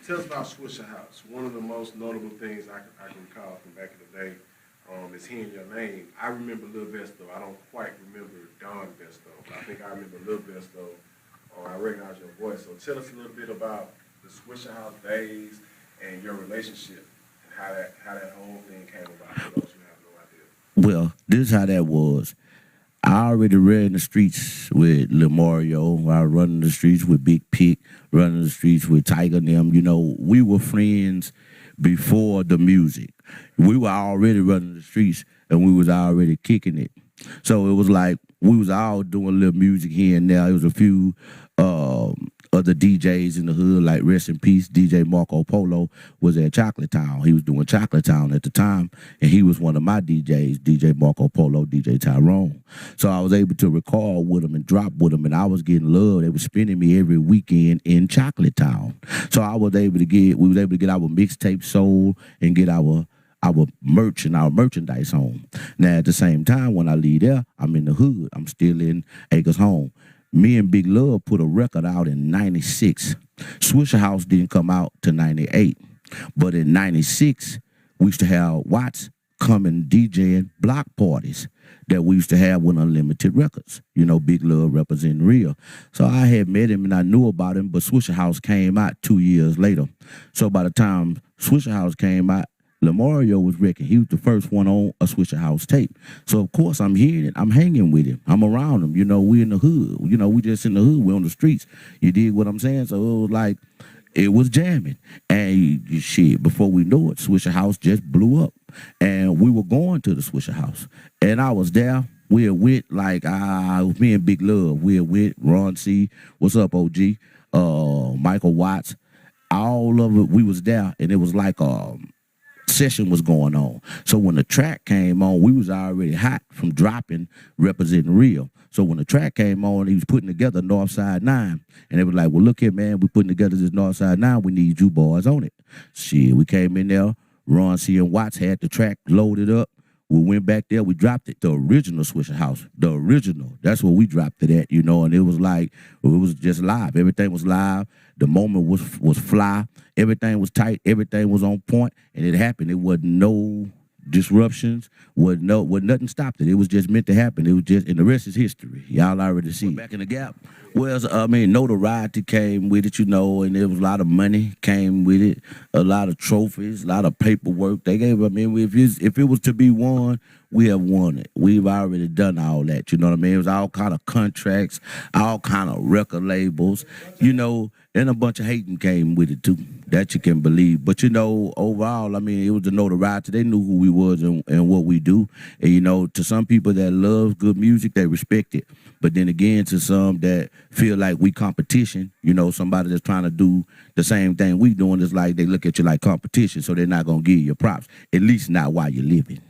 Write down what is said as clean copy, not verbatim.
tell us about Swisher House. One of the most notable things I can recall from back in the day is hearing your name. I remember Lil Besto. I don't quite remember Don Besto, but I think I remember Lil Besto, or I recognize your voice. So tell us a little bit about the Swisher House days and your relationship and how that whole thing came about for those who have no idea. Well, this is how that was. I already ran the streets with Lil Mario. I was running the streets with Big Pick, running the streets with Tiger and them. You know, we were friends before the music. We were already running the streets and we was already kicking it. So it was like we was all doing little music here and there. It was a few other DJs in the hood, like rest in peace, DJ Marco Polo was at Chocolate Town. He was doing Chocolate Town at the time, and he was one of my DJs, DJ Marco Polo, DJ Tyrone. So I was able to record with him and drop with him, and I was getting love. They were spending me every weekend in Chocolate Town. So we was able to get our mixtape sold and get our merch and our merchandise home. Now, at the same time, when I leave there, I'm in the hood. I'm still in Acres Home. Me and Big Love put a record out in 96. Swisher House didn't come out to 98. But in 96, we used to have Watts coming DJing block parties that we used to have with Unlimited Records. You know, Big Love representing real. So I had met him and I knew about him, but Swisher House came out 2 years later. So by the time Swisher House came out, Mario was wrecking. He was the first one on a Swisher House tape. So, of course, I'm hearing it. I'm hanging with him. I'm around him. You know, we in the hood. You know, we just in the hood. We on the streets. You dig what I'm saying? So it was like, it was jamming. And shit, before we knew it, Swisher House just blew up. And we were going to the Swisher House. And I was there. We were with, like, me and Big Love. We were with Ron C. What's up, OG? Michael Watts. All of it, we was there. And it was like, session was going on. So when the track came on, we was already hot from dropping representing real. So when the track came on, he was putting together Northside 9. And they was like, well, look here, man, we putting together this Northside 9. We need you boys on it. Shit, we came in there. Ron C. and Watts had the track loaded up. We went back there, we dropped it, the original Swisher House, the original. That's what we dropped it at, you know, and it was like, it was just live. Everything was live. The moment was fly. Everything was tight. Everything was on point, and it happened. It wasn't no disruptions. Wasn't nothing stopped it. It was just meant to happen. It was just, and the rest is history. Y'all already see. Back in the Gap. Well, I mean, notoriety came with it, you know, and there was a lot of money came with it, a lot of trophies, a lot of paperwork. They gave, I mean, if it was to be won, we have won it. We've already done all that, you know what I mean? It was all kind of contracts, all kind of record labels, you know, and a bunch of hating came with it too, that you can believe. But, you know, overall, I mean, it was the notoriety. They knew who we was and what we do. And, you know, to some people that love good music, they respect it. But then again, to some that feel like we competition, you know, somebody that's trying to do the same thing we doing, is like they look at you like competition, so they're not going to give you props, at least not while you're living.